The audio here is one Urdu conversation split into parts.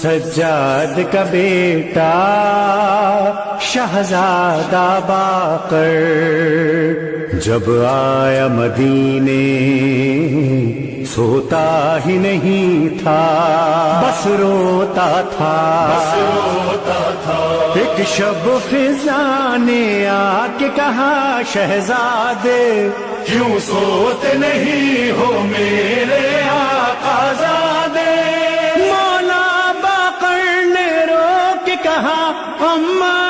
سجاد کا بیٹا شہزادہ باقر جب آیا مدینے سوتا ہی نہیں تھا، بس روتا تھا، ایک شب فضا نے آ کے کہا شہزادے کیوں سوتے نہیں ہو میرے آقا زادے؟ مولا باقر نے رو کے کہا اماں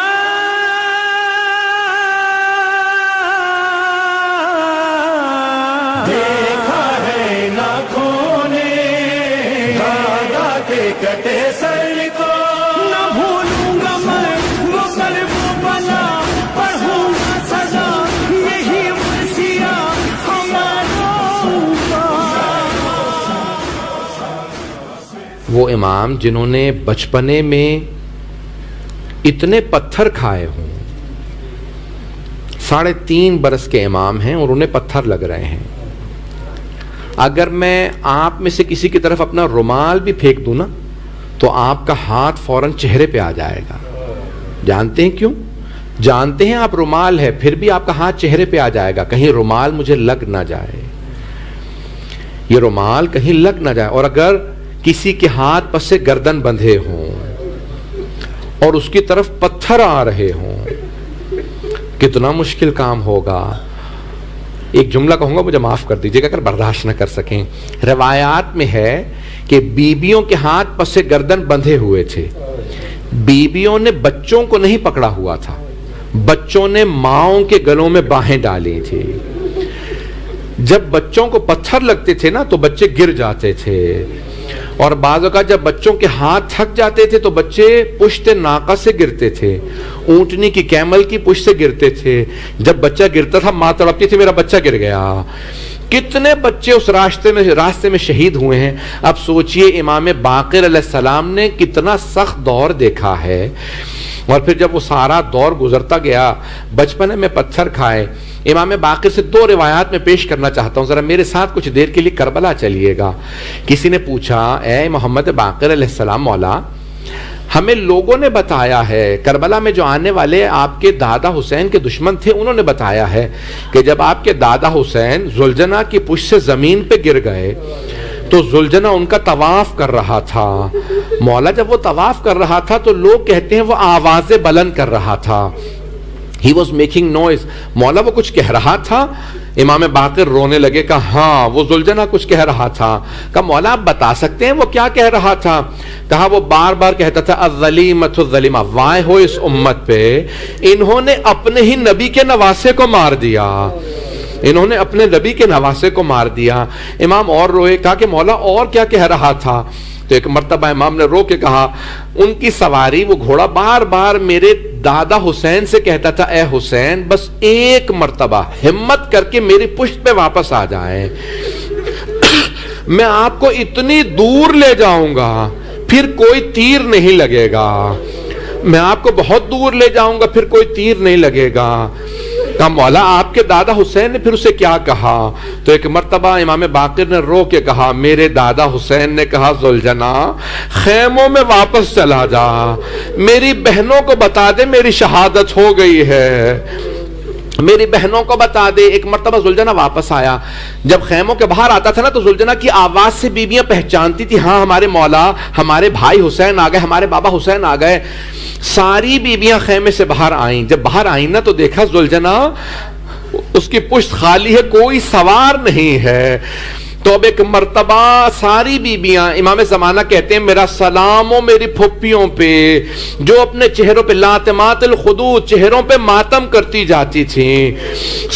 دیکھا ہے ناکھوں نے دادا کے کٹے سر کو، نہ بھولوں گا میں وہ کرب و بلا، پڑھوں گا سزا یہی مرثیہ ہماروں کا۔ وہ امام جنہوں نے بچپنے میں اتنے پتھر کھائے ہوں، 3.5 برس کے امام ہیں اور انہیں پتھر لگ رہے ہیں، اگر میں آپ میں سے کسی کی طرف اپنا رومال بھی پھینک دوں نا تو آپ کا ہاتھ فوراً چہرے پہ آ جائے گا۔ جانتے ہیں کیوں؟ جانتے ہیں آپ رومال ہے، پھر بھی آپ کا ہاتھ چہرے پہ آ جائے گا، کہیں رومال مجھے لگ نہ جائے، یہ رومال کہیں لگ نہ جائے۔ اور اگر کسی کے ہاتھ پس سے گردن بندھے ہوں اور اس کی طرف پتھر آ رہے ہوں، کتنا مشکل کام ہوگا۔ ایک جملہ کہوں گا، مجھے معاف کر دیجیے گا اگر برداشت نہ کر سکیں۔ روایات میں ہے کہ بیبیوں کے ہاتھ پس سے گردن بندھے ہوئے تھے، بیبیوں نے بچوں کو نہیں پکڑا ہوا تھا، بچوں نے ماؤں کے گلوں میں باہیں ڈالی تھی۔ جب بچوں کو پتھر لگتے تھے نا تو بچے گر جاتے تھے، اور بعض اوقات جب بچوں کے ہاتھ تھک جاتے تھے تو بچے پشت ناقہ سے گرتے تھے، اونٹنی کی کیمل کی پشت سے گرتے تھے۔ جب بچہ گرتا تھا ماں تڑپتی تھی میرا بچہ گر گیا۔ کتنے بچے اس راستے میں شہید ہوئے ہیں۔ اب سوچئے امام باقر علیہ السلام نے کتنا سخت دور دیکھا ہے، اور پھر جب وہ سارا دور گزرتا گیا، بچپنے میں پتھر کھائے۔ امام باقر سے 2 روایات میں پیش کرنا چاہتا ہوں، ذرا میرے ساتھ کچھ دیر کے لیے کربلا چلیے گا۔ کسی نے پوچھا اے محمد باقر علیہ السلام، مولا ہمیں لوگوں نے بتایا ہے، کربلا میں جو آنے والے آپ کے دادا حسین کے دشمن تھے انہوں نے بتایا ہے کہ جب آپ کے دادا حسین زلجنہ کی پشت سے زمین پہ گر گئے تو زلجنہ ان کا طواف کر رہا تھا۔ مولا جب وہ طواف کر رہا تھا تو لوگ کہتے ہیں وہ آوازیں بلند کر رہا تھا، He was making noise۔ مولا وہ کچھ کہہ رہا تھا؟ امام باقر رونے لگے، کہا ہاں وہ زلجنہ کچھ کہہ رہا تھا۔ کہا مولا آپ بتا سکتے ہیں وہ کیا کہہ رہا تھا؟ کہا وہ بار بار کہتا تھا الظلیمۃ الظلیمہ، وائے ہو اس امت پہ، انہوں نے اپنے ہی نبی کے نواسے کو مار دیا، انہوں نے اپنے نبی کے نواسے کو مار دیا۔ امام اور روئے، کہا کہ مولا اور کیا کہہ رہا تھا؟ تو ایک مرتبہ امام نے رو کے کہا ان کی سواری وہ گھوڑا بار بار میرے دادا حسین سے کہتا تھا اے حسین بس ایک مرتبہ ہمت کر کے میری پشت پہ واپس آ جائیں، میں آپ کو اتنی دور لے جاؤں گا پھر کوئی تیر نہیں لگے گا، میں آپ کو بہت دور لے جاؤں گا پھر کوئی تیر نہیں لگے گا۔ کہا مولا آپ کے دادا حسین نے پھر اسے کیا کہا؟ تو ایک مرتبہ امام باقر نے رو کے کہا میرے دادا حسین نے کہا زلجنہ خیموں میں واپس چلا جا، میری بہنوں کو بتا دے میری شہادت ہو گئی ہے، میری بہنوں کو بتا دے۔ ایک مرتبہ زلجنہ واپس آیا، جب خیموں کے باہر آتا تھا نا تو زلجنہ کی آواز سے بیویاں پہچانتی تھی ہاں ہمارے مولا ہمارے بھائی حسین آ گئے، ہمارے بابا حسین آ گئے۔ ساری بیویاں خیمے سے باہر آئیں، جب باہر آئیں نا تو دیکھا زلجنہ اس کی پشت خالی ہے، کوئی سوار نہیں ہے۔ تو اب ایک مرتبہ ساری بیبیاں امام زمانہ کہتے ہیں میرا سلام ہو میری پھپھیوں پہ جو اپنے چہروں پہ لاتمات الخدود چہروں پہ ماتم کرتی جاتی تھی،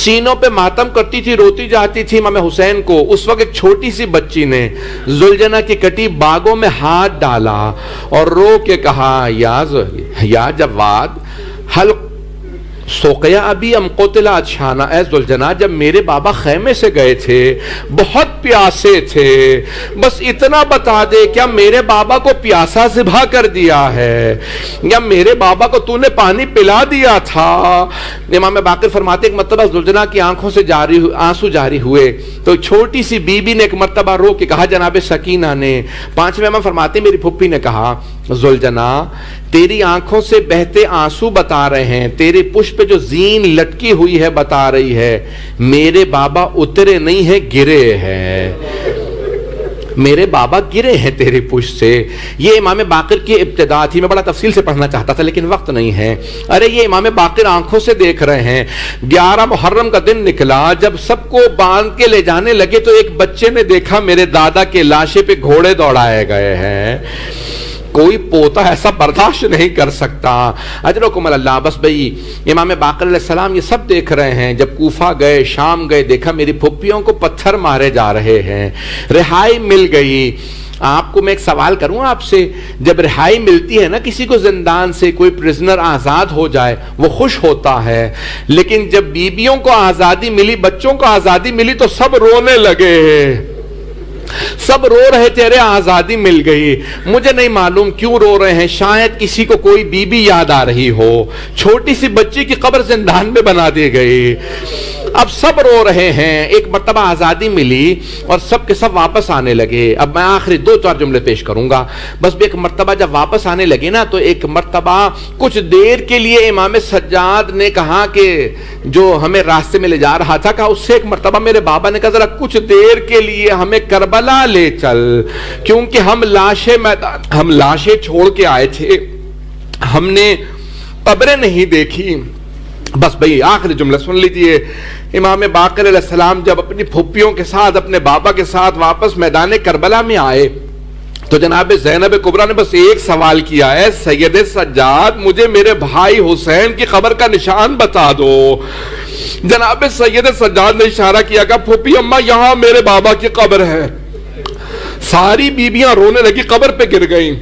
سینوں پہ ماتم کرتی تھی، روتی جاتی تھی امام حسین کو۔ اس وقت ایک چھوٹی سی بچی نے زلجنہ کی کٹی باغوں میں ہاتھ ڈالا اور رو کے کہا یا جواد حل سوقیا ابھی ام قتل اچھانا، اے زلجنہ جب میرے بابا خیمے سے گئے تھے بہت پیاسے تھے، بس اتنا بتا دے کیا میرے بابا کو پیاسا ذبح کر دیا ہے یا میرے بابا کو تو نے پانی پلا دیا تھا؟ امام باقر فرماتے ایک مرتبہ زلجنہ کی آنکھوں سے آنسو جاری ہوئے تو چھوٹی سی بی بی نے ایک مرتبہ رو کے کہا جناب سکینہ نے، 5ویں امام فرماتے میری پھپھی نے کہا ذوالجنا تیری آنکھوں سے بہتے آنسو بتا رہے ہیں، تیرے پشت پہ جو زین لٹکی ہوئی ہے بتا رہی ہے میرے بابا اترے نہیں ہیں گرے ہیں، میرے بابا گرے ہیں تیری پشت سے۔ یہ امام باقر کی ابتدا تھی، میں بڑا تفصیل سے پڑھنا چاہتا تھا لیکن وقت نہیں ہے۔ ارے یہ امام باقر آنکھوں سے دیکھ رہے ہیں، 11 محرم کا دن نکلا، جب سب کو باندھ کے لے جانے لگے تو ایک بچے نے دیکھا میرے دادا کے لاشے پہ گھوڑے دوڑائے گئے ہیں۔ کوئی پوتا ایسا برداشت نہیں کر سکتا۔ اجرکم اللہ۔ بس بھئی امام باقر علیہ السلام یہ سب دیکھ رہے ہیں، جب کوفہ گئے، شام گئے، دیکھا میری پھپھیوں کو پتھر مارے جا رہے ہیں، رہائی مل گئی۔ آپ کو میں ایک سوال کروں آپ سے، جب رہائی ملتی ہے نا کسی کو زندان سے، کوئی پرزنر آزاد ہو جائے وہ خوش ہوتا ہے، لیکن جب بیویوں کو آزادی ملی، بچوں کو آزادی ملی تو سب رونے لگے، سب رو رہے تھے، ارے آزادی مل گئی۔ مجھے نہیں معلوم کیوں رو رہے ہیں، شاید کسی کو کوئی بی بی یاد آ رہی ہو، چھوٹی سی بچی کی قبر زندان میں بنا دی گئی، اب سب رو رہے ہیں۔ ایک مرتبہ آزادی ملی اور سب کے سب واپس آنے لگے۔ اب میں آخری 2-4 جملے پیش کروں گا۔ بس بھی ایک مرتبہ جب واپس آنے لگے نا تو ایک مرتبہ کچھ دیر کے لیے امام سجاد نے کہا کہ جو ہمیں راستے میں لے جا رہا تھا، کہا اس سے ایک مرتبہ میرے بابا نے کہا ذرا کچھ دیر کے لیے ہمیں کربلا لے چل، کیونکہ ہم لاشیں چھوڑ کے آئے تھے، ہم نے قبریں نہیں دیکھی۔ بس بھئی آخری جملہ سن لیجئے، امام باقر علیہ السلام جب اپنی پھپھیوں کے ساتھ اپنے بابا کے ساتھ واپس میدان کربلا میں آئے تو جناب زینب کبریٰ نے بس ایک سوال کیا ہے، سید سجاد مجھے میرے بھائی حسین کی قبر کا نشان بتا دو۔ جناب سید سجاد نے اشارہ کیا کہ پھپھی اماں یہاں میرے بابا کی قبر ہے۔ ساری بیبیاں رونے لگی، قبر پہ گر گئیں۔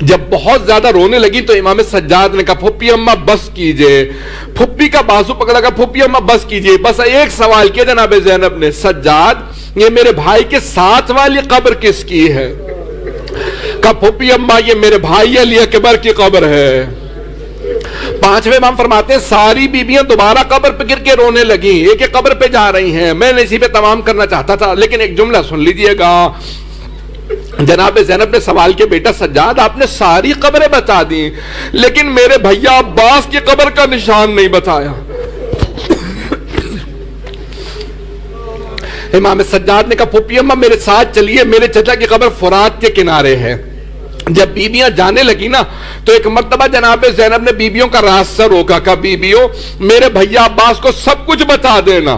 جب بہت زیادہ رونے لگی تو امام سجاد نے کہا پھپھی اماں بس کیجئے، پھپھی کا بازو پکڑا، کہا پھپھی اماں بس کیجئے، بس ایک سوال کیا جناب زینب نے، سجاد یہ میرے بھائی کے ساتھ والی قبر کس کی ہے؟ کہا پھپھی اماں یہ میرے بھائی علی اکبر کی قبر ہے۔ 5ویں امام فرماتے ہیں ساری بیبیاں دوبارہ قبر پہ گر کے رونے لگیں، ایک ایک قبر پہ جا رہی ہیں۔ میں نے اسی پہ تمام کرنا چاہتا تھا لیکن ایک جملہ سن لیجئے گا۔ جناب زینب نے سوال کیا بیٹا سجاد آپ نے ساری قبریں بتا دیں لیکن میرے بھیا عباس کی قبر کا نشان نہیں بتایا۔ امام سجاد نے کہا پھپھی اماں میرے ساتھ چلیے، میرے چچا کی قبر فرات کے کنارے ہے۔ جب بیبیاں جانے لگی نا تو ایک مرتبہ جناب زینب نے بیبیوں کا راستہ روکا، کہا بیبیوں میرے بھیا عباس کو سب کچھ بتا دینا،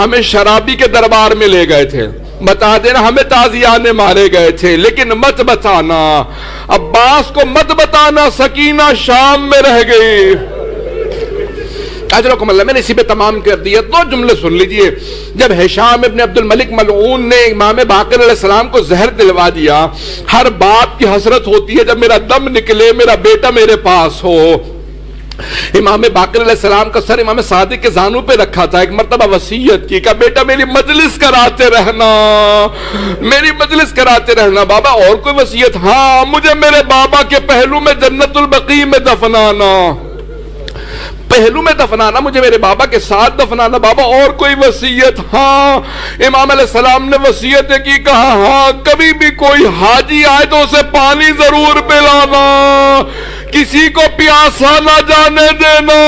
ہمیں شرابی کے دربار میں لے گئے تھے، بتا دینا ہمیں تازیانے مارے گئے تھے، لیکن مت بتانا عباس کو، مت بتانا سکینہ شام میں رہ گئی۔ اجرکم اللہ۔ میں نے اسی پہ تمام کر دیا۔ 2 جملے سن لیجئے۔ جب ہشام ابن عبد الملک ملعون نے امام باقر علیہ السلام کو زہر دلوا دیا، ہر باپ کی حسرت ہوتی ہے جب میرا دم نکلے میرا بیٹا میرے پاس ہو۔ امام باقر علیہ السلام کا سر امام صادق کے زانوں پہ رکھا تھا، ایک مرتبہ وصیت کی کہ بیٹا میری مجلس کراتے رہنا، میری مجلس کراتے رہنا۔ بابا اور کوئی وصیت؟ ہاں مجھے میرے بابا کے پہلو میں جنت البقیع میں دفنانا، پہلو میں دفنانا، مجھے میرے بابا کے ساتھ دفنانا۔ بابا اور کوئی وصیت؟ ہاں امام علیہ السلام نے وصیت کی، کہا ہاں کبھی بھی کوئی حاجی آئے تو اسے پانی ضرور پلانا، کسی کو پیاسا نہ جانے دینا۔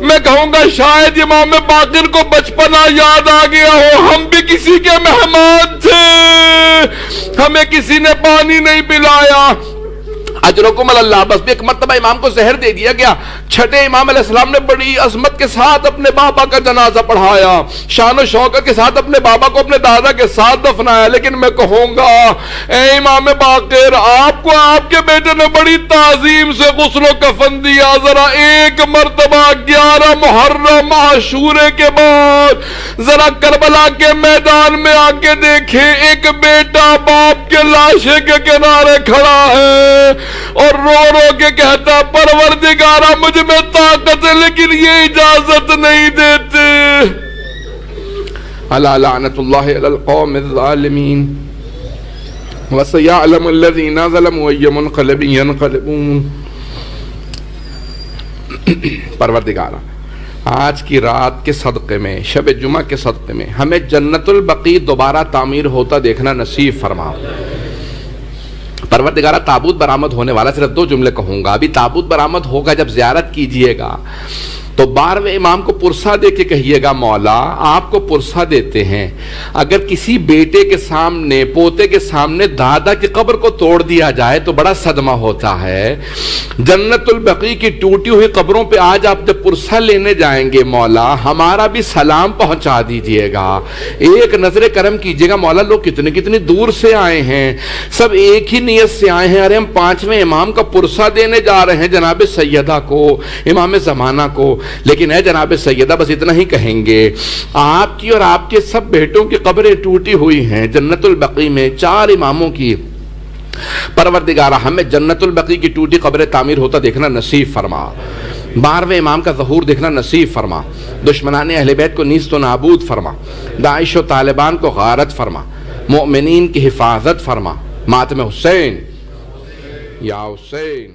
میں کہوں گا شاید امام باقر کو بچپنا یاد آ گیا ہو، ہم بھی کسی کے مہمان تھے، ہمیں کسی نے پانی نہیں پلایا۔ اجرکم اللہ۔ بس ایک مرتبہ امام کو زہر دے دیا گیا۔ 6 امام علیہ السلام نے بڑی عظمت کے ساتھ اپنے بابا کا جنازہ پڑھایا، شان و شوکت کے ساتھ اپنے بابا کو اپنے دادا کے ساتھ دفنایا۔ لیکن میں کہوں گا اے امام باقر آپ کو آپ کے بیٹے نے بڑی تعظیم سے غسل و کفن دیا، ذرا ایک مرتبہ 11 محرم عاشورے کے بعد ذرا کربلا کے میدان میں آ کے دیکھیں، ایک بیٹا باپ کے لاشے کے کنارے کھڑا ہے اور رو رو کے کہتا پروردگارا مجھ میں طاقت ہے لیکن یہ اجازت نہیں دیتے۔ الا لعنت اللہ علی القوم الظالمین وسیعلم الذین ظلموا ای منقلب ینقلبون۔ پروردگارا آج کی رات کے صدقے میں، شب جمعہ کے صدقے میں ہمیں جنت البقیع دوبارہ تعمیر ہوتا دیکھنا نصیب فرما۔ پروردگارہ تابوت برآمد ہونے والا، صرف 2 جملے کہوں گا. ابھی تابوت برآمد ہوگا، جب زیارت کیجئے گا تو 12ویں امام کو پرسہ دے کے کہیے گا مولا آپ کو پرسہ دیتے ہیں، اگر کسی بیٹے کے سامنے، پوتے کے سامنے دادا کی قبر کو توڑ دیا جائے تو بڑا صدمہ ہوتا ہے. جنت البقیع کی ٹوٹی ہوئی قبروں پہ آج آپ جب پرسہ لینے جائیں گے مولا ہمارا بھی سلام پہنچا دیجئے گا. ایک نظر کرم کیجئے گا مولا لوگ کتنے کتنے دور سے آئے ہیں، سب ایک ہی نیت سے آئے ہیں. ارے ہم 5ویں امام کا پرسہ دینے جا رہے ہیں جناب سیدہ کو، امام زمانہ کو. لیکن اے جناب سیدہ بس اتنا ہی کہیں گے، آپ کی اور آپ کے سب بیٹوں کی قبریں ٹوٹی ہوئی ہیں جنت البقیع میں 4 اماموں کی. پروردگارہ ہمیں جنت البقیع کی ٹوٹی قبر تعمیر ہوتا دیکھنا نصیب فرما، 12ویں امام کا ظہور دیکھنا نصیب فرما، دشمنان اہل بیت کو نیست و نابود فرما، داعش و طالبان کو غارت فرما، مومنین کی حفاظت فرما. ماتم حسین یا حسین.